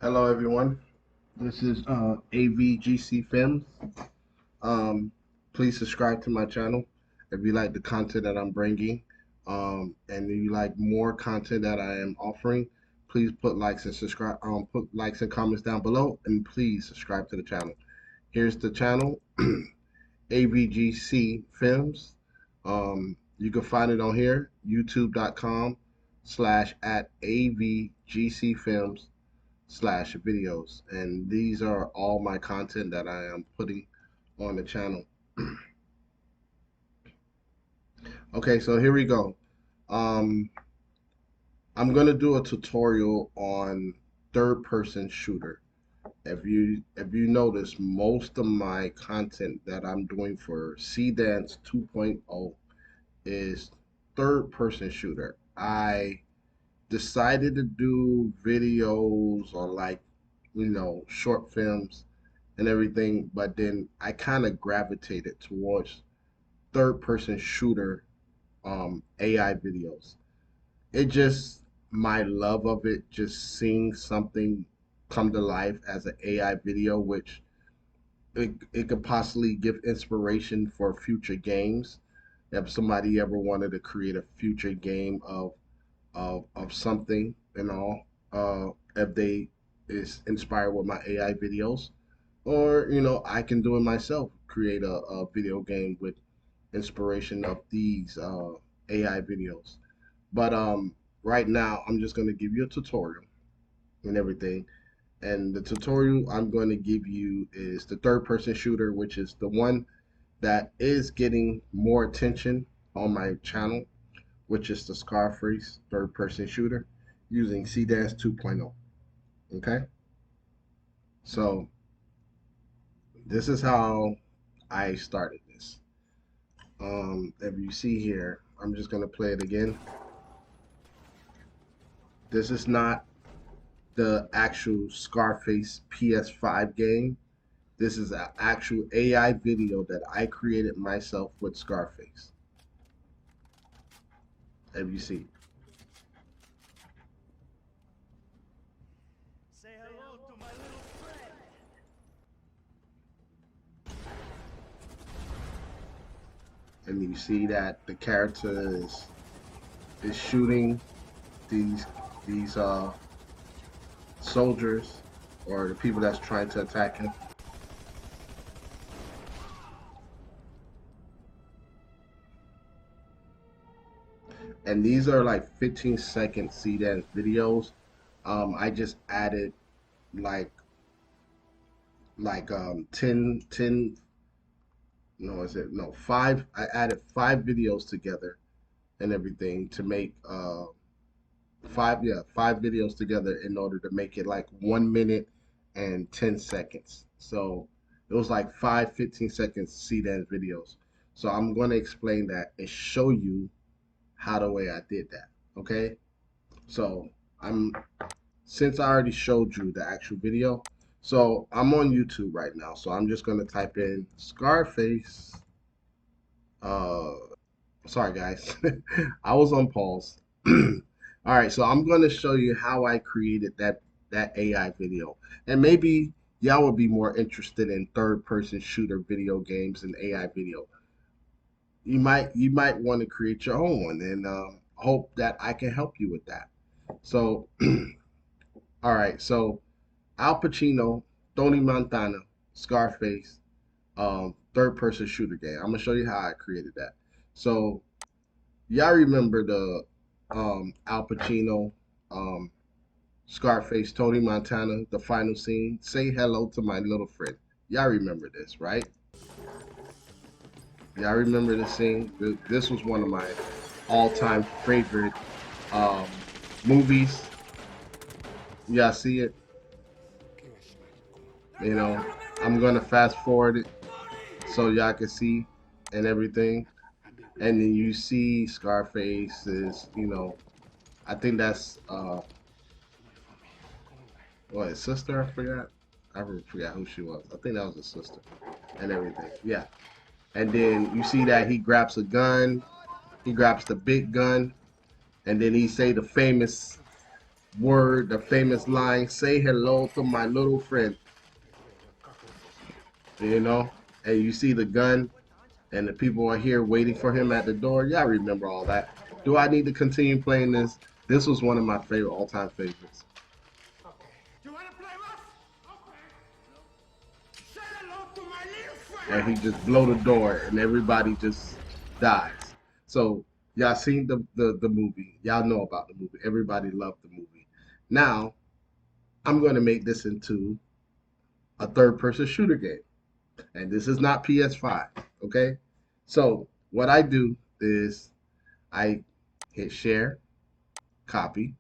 Hello, everyone. This is AVGC Films. Um, Please subscribe to my channel if you like the content that I'm bringing. And if you like more content that I am offering, please put likes and subscribe. Put likes and comments down below, and please subscribe to the channel. Here's the channel, AVGC Films. You can find it on here, youtube.com/at AVGC Films /videos, and these are all my content that I am putting on the channel. Okay, so here we go. um I'm gonna do a tutorial on third person shooter. If you notice, most of my content that I'm doing for Seedance 2.0 is third person shooter. I decided to do videos or like, short films and everything, but then I kind of gravitated towards third person shooter AI videos. It just, my love of it, just seeing something come to life as an AI video, which it could possibly give inspiration for future games. If somebody ever wanted to create a future game of something and all, if they is inspired with my AI videos, or I can do it myself, create a video game with inspiration of these AI videos. But right now I'm just going to give you a tutorial and everything, and the tutorial I'm going to give you is the third person shooter, which is the one that is getting more attention on my channel, which is the Scarface third person shooter using Seedance 2.0. Okay, so this is how I started this. If you see here, I'm just gonna play it again. This is not the actual Scarface PS5 game. This is an actual AI video that I created myself with Scarface. If you see, Say hello to my little friend. and you see that the character is shooting these soldiers, or the people that's trying to attack him. And these are like 15-second CDAN videos. I just added like 10 no, is it no five, I added 5 videos together and everything to make five videos together in order to make it like 1 minute and 10 seconds. So it was like 15 seconds CDAN videos. So I'm going to explain that and show you how the way I did that. Okay, so I'm since I already showed you the actual video, so I'm on YouTube right now. So I'm just gonna type in Scarface. Uh, Sorry guys, I was on pause. All right, so I'm gonna show you how I created that AI video, and maybe y'all would be more interested in third-person shooter video games and AI video. You might want to create your own one, and hope that I can help you with that. So, all right, so Al Pacino, Tony Montana, Scarface, third person shooter game. I'm gonna show you how I created that. So y'all remember the Al Pacino, um, Scarface, Tony Montana, the final scene. Say hello to my little friend. Y'all remember this, right? Y'all remember this scene? This was one of my all-time favorite um, movies. Y'all see it? You know, I'm gonna fast forward it so y'all can see and everything. And then you see Scarface is, I think that's what, his sister? I forgot. I forgot who she was. I think that was his sister and everything. Yeah. And then you see that he grabs a gun. He grabs the big gun, and then he say the famous word, the famous line, say hello to my little friend, you know, and you see the gun and the people are here waiting for him at the door. Yeah, I remember all that. Do I need to continue playing this? This was one of my favorite all-time favorites. You wanna play rough? Okay. Say hello to my little And he friend. just blow the door and everybody just dies. So y'all seen the movie. Y'all know about the movie. Everybody loved the movie. Now I'm going to make this into a third person shooter game. And this is not PS5. Okay. So what I do is I hit share, copy,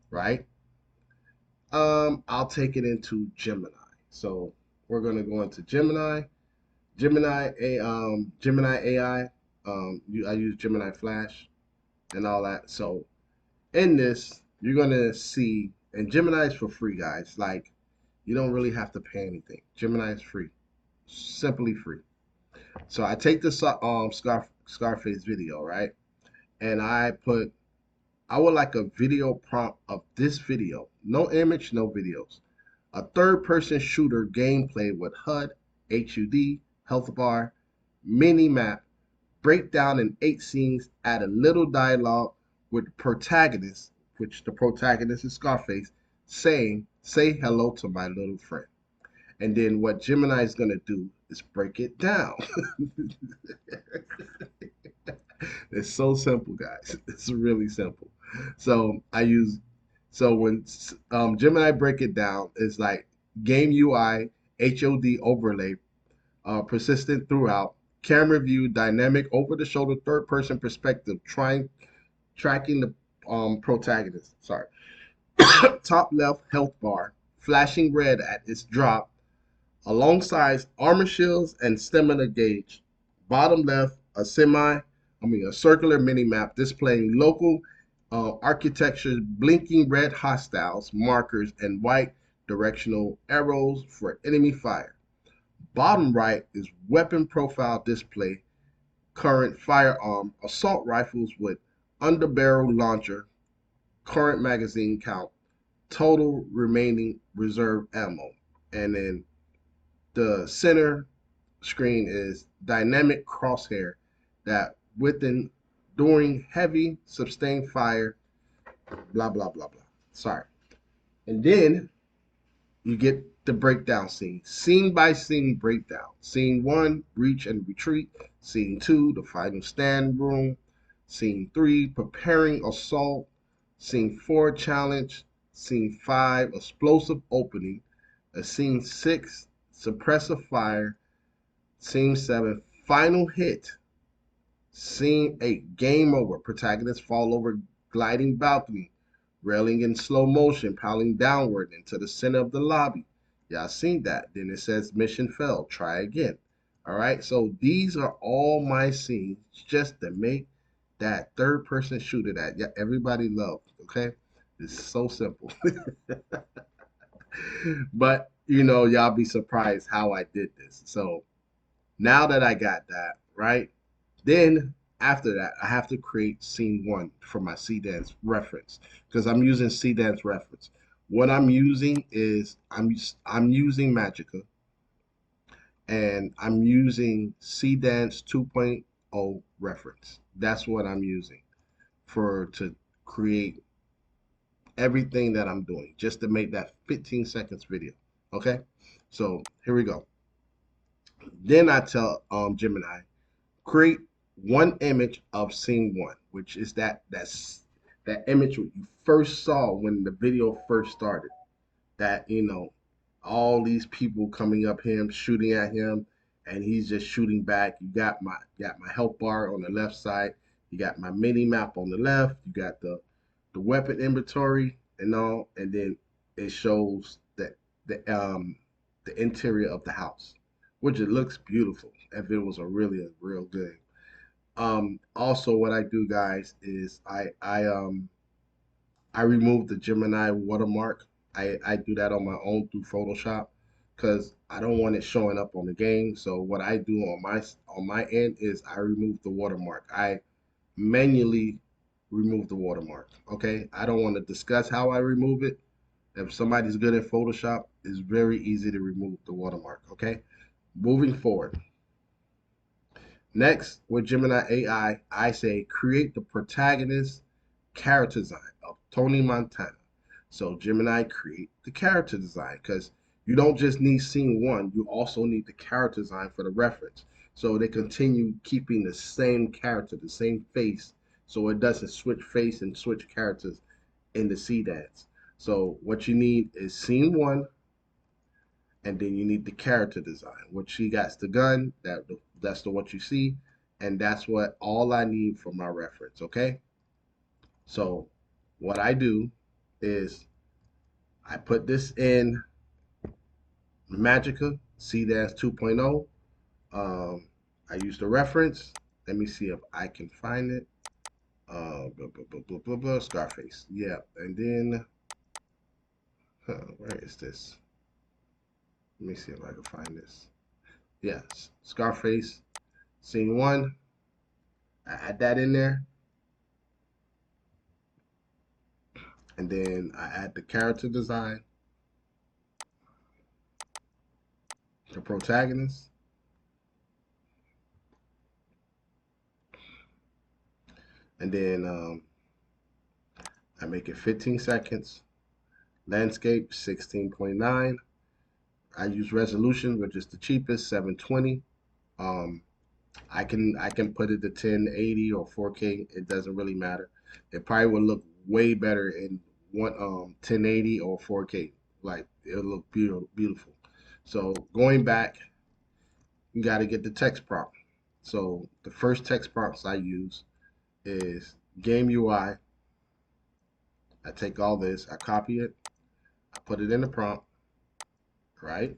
right? I'll take it into Gemini. So we're gonna go into Gemini. Gemini AI. I use Gemini Flash and all that. So in this, you're gonna see, and Gemini is for free, guys. Like you don't really have to pay anything. Gemini is free, simply free. So I take this Scarface video, right, and I would like a video prompt of this video, no image, no videos. A third person shooter gameplay with HUD, HUD, health bar, mini map, breakdown in 8 scenes, add a little dialogue with the protagonist, which the protagonist is Scarface, saying, say hello to my little friend. And then what Gemini is going to do is break it down. It's so simple, guys. It's really simple. So I use so when Gemini break it down, it's like game UI HOD overlay, persistent throughout, camera view, dynamic over the shoulder, third person perspective, trying tracking the protagonist. Sorry, top left health bar, flashing red at its drop, alongside armor shields and stamina gauge. Bottom left, a circular mini map displaying local architecture, blinking red hostiles, markers, and white directional arrows for enemy fire. Bottom right is weapon profile display, current firearm, assault rifles with underbarrel launcher, current magazine count, total remaining reserve ammo. And then the center screen is dynamic crosshair that within during heavy sustained fire, blah blah blah blah. Sorry. And then you get the breakdown scene by scene breakdown. Scene one, breach and retreat. Scene two, the final stand room. Scene three, preparing assault. Scene four, challenge. Scene five, explosive opening. Scene six, suppressive fire. Scene seven, final hit. Scene eight, game over. Protagonists fall over gliding balcony, railing in slow motion, piling downward into the center of the lobby. Y'all seen that. Then it says mission failed. Try again. All right. So these are all my scenes just to make that third person shooter that everybody loved. Okay. It's so simple. But y'all be surprised how I did this. So now that I got that, right? Then after that, I have to create scene one for my Seedance reference because I'm using Seedance reference. What I'm using is I'm using Magica and I'm using Seedance 2.0 reference. That's what I'm using for to create everything that I'm doing just to make that 15 seconds video. Okay, so here we go. Then I tell Gemini create one image of scene one, which is that image you first saw when the video first started. That all these people coming up him, shooting at him, and he's just shooting back. You got my health bar on the left side. You got my mini map on the left. You got the weapon inventory and all, and then it shows that the interior of the house, which it looks beautiful. If it was a real good. Also, what I do, guys, is I remove the Gemini watermark. I do that on my own through Photoshop because I don't want it showing up on the game. So what I do on my end is I remove the watermark. I manually remove the watermark. Okay, I don't want to discuss how I remove it. If somebody's good at Photoshop, it's very easy to remove the watermark. Okay, moving forward. Next, with Gemini AI, I say create the protagonist character design of Tony Montana. So Gemini create the character design because you don't just need scene one, you also need the character design for the reference. So they continue keeping the same character, the same face, so it doesn't switch face and switch characters in the Seedance. So what you need is scene one, and then you need the character design. What she got the gun, that's the what you see, and that's what all I need for my reference. Okay, so what I do is I put this in Magica CDAS 2.0. I use the reference. Let me see if I can find it. Blah, blah, blah, blah, blah, blah, Scarface. Yeah, and then where is this? Let me see if I can find this. Yes, Scarface scene one. I add that in there, and then I add the character design, the protagonist, and then I make it 15 seconds. Landscape 16.9. I use resolution, which is the cheapest, 720. Um, I can put it to 1080 or 4K. It doesn't really matter. It probably would look way better in 1080 or 4K. Like it'll look beautiful. So going back, you got to get the text prompt. So the first text prompts I use is game UI. I take all this, I copy it, I put it in the prompt, right?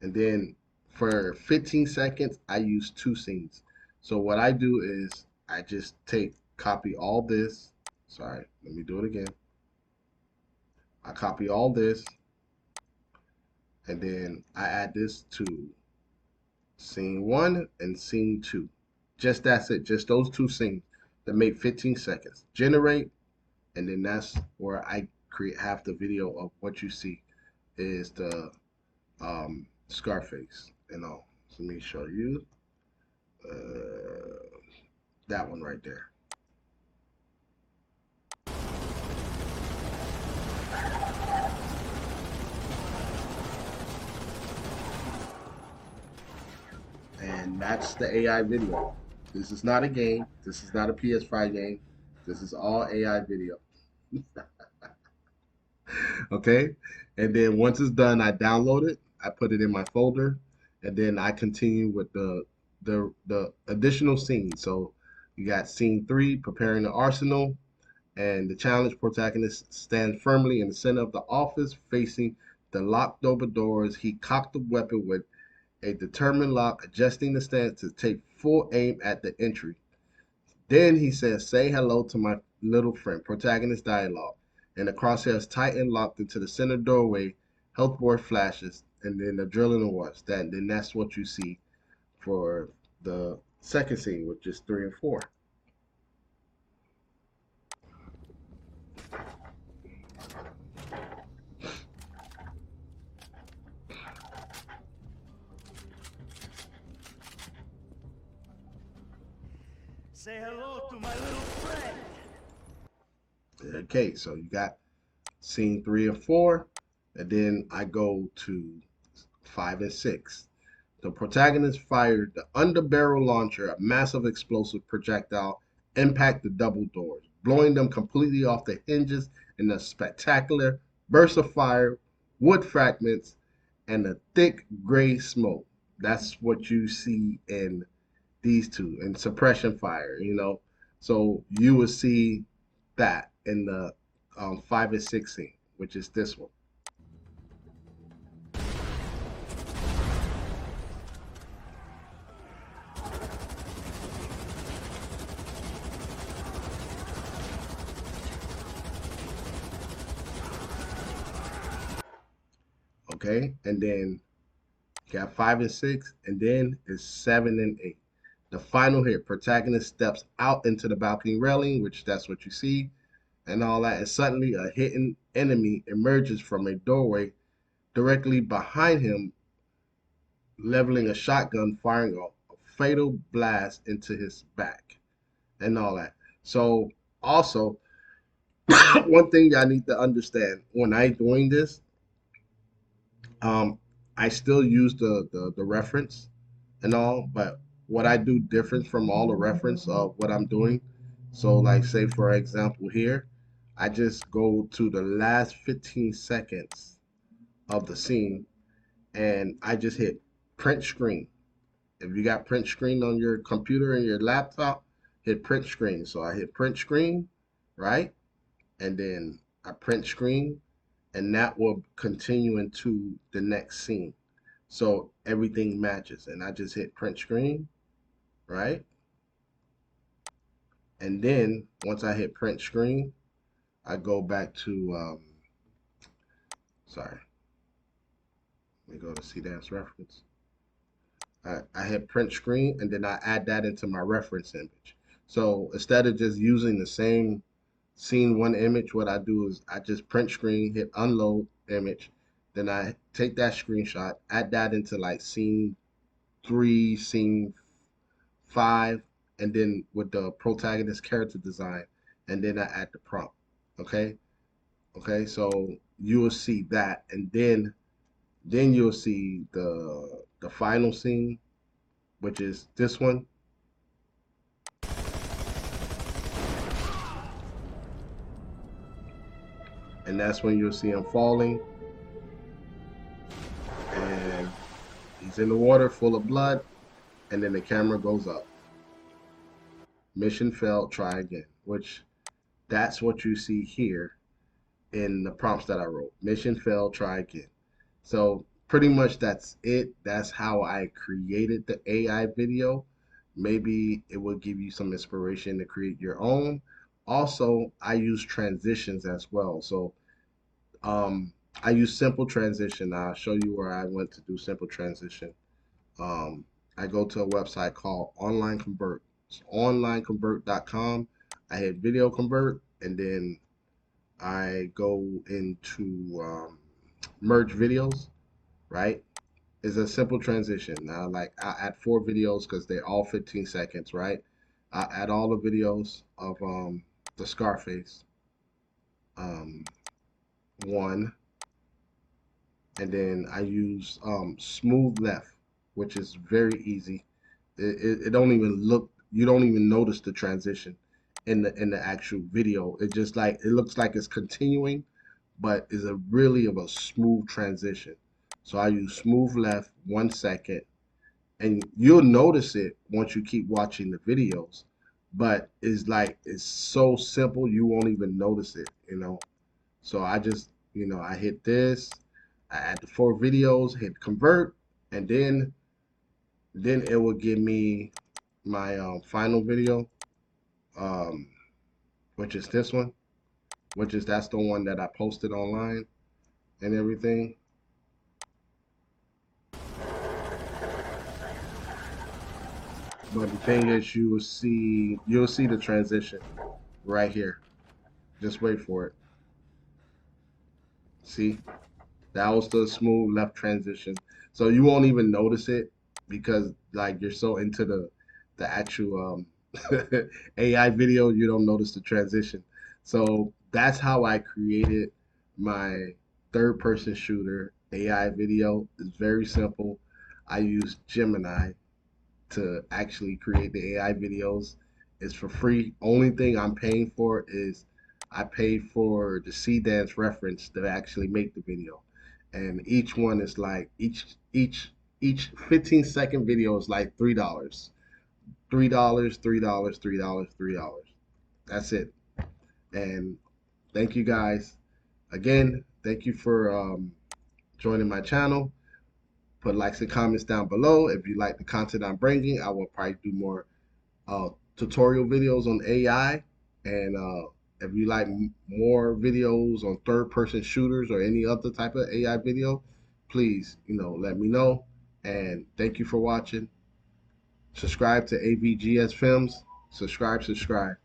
And then for 15 seconds, I use two scenes. So what I do is I just copy all this. Sorry, let me do it again. I copy all this, and then I add this to scene one and scene two. Just that's it, just those two scenes that make 15 seconds. Generate, and then that's where I create half the video of what you see is the Scarface and all. So let me show you that one right there. And that's the AI video. This is not a game. This is not a PS5 game. This is all AI video. Okay. And then once it's done, I download it. I put it in my folder, and then I continue with the additional scenes. So you got scene three, preparing the arsenal, and the challenge protagonist stands firmly in the center of the office, facing the locked over doors. He cocked the weapon with a determined lock, adjusting the stance to take full aim at the entry. Then he says, "Say hello to my little friend." Protagonist dialogue. And the crosshairs tighten, locked into the center doorway. Health board flashes, and then the drilling awards. Then that's what you see for the second scene, which is three and four. Say hello to my little friend. Okay, so you got scene three and four, and then I go to five and six. The protagonist fired the underbarrel launcher, a massive explosive projectile, impact the double doors, blowing them completely off the hinges in a spectacular burst of fire, wood fragments, and a thick gray smoke. That's what you see in these two, and suppression fire. So you will see that in the five and six scene, which is this one. Okay, and then got five and six, and then it's seven and eight. The final hit, protagonist steps out into the balcony railing, which that's what you see, and all that. And suddenly, a hidden enemy emerges from a doorway directly behind him, leveling a shotgun, firing a fatal blast into his back, and all that. So, also, one thing I need to understand when I doing this, um, I still use the reference and all, but what I do different from all the reference of what I'm doing. So, like, say for example here, I just go to the last 15 seconds of the scene and I just hit print screen. If you got print screen on your computer and your laptop, hit print screen. So I hit print screen, right? And then I print screen, and that will continue into the next scene. So everything matches. And I just hit print screen, right? And then once I hit print screen, I go back to, sorry, let me go to Seedance reference. I hit print screen and then I add that into my reference image. So instead of just using the same scene one image, what I do is I just print screen, hit unload image, then I take that screenshot, add that into like scene three, scene five, and then with the protagonist character design, and then I add the prompt. Okay, okay, so you will see that, and then you'll see the final scene, which is this one, and that's when you'll see him falling, and he's in the water full of blood, and then the camera goes up. Mission failed, try again, which that's what you see here in the prompts that I wrote. Mission failed, try again. So pretty much that's it. That's how I created the AI video. Maybe it will give you some inspiration to create your own. Also, I use transitions as well. So um, I use simple transition. I'll show you where I went to do simple transition. Um, I go to a website called Online Convert. It's onlineconvert.com. I hit video convert and then I go into merge videos, right? It's a simple transition. Now, like I add four videos because they're all 15 seconds, right? I add all the videos of the Scarface um, one, and then I use smooth left, which is very easy. It don't even look, you don't even notice the transition in the actual video. It just like it looks like it's continuing, but is a really of a smooth transition. So I use smooth left 1 second, and you'll notice it once you keep watching the videos. But it's like it's so simple you won't even notice it, you know. So I just, I hit this, I add the four videos, hit convert, and then it will give me my final video, um, which is this one, which is that's the one that I posted online and everything. But the thing is, you'll see the transition right here. Just wait for it. See, that was the smooth left transition. So you won't even notice it because like you're so into the actual AI video, you don't notice the transition. So that's how I created my third person shooter AI video. It's very simple. I use Gemini to actually create the AI videos. It's for free. Only thing I'm paying for is I pay for the Seedance reference to actually make the video. And each one is like each 15-second video is like $3. $3, $3, $3, $3. That's it. And thank you guys. Again, thank you for joining my channel. Put likes and comments down below. If you like the content I'm bringing, I will probably do more uh, tutorial videos on AI. And if you like more videos on third-person shooters or any other type of AI video, please, let me know. And thank you for watching. Subscribe to AVGS Films. Subscribe, subscribe.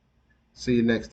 See you next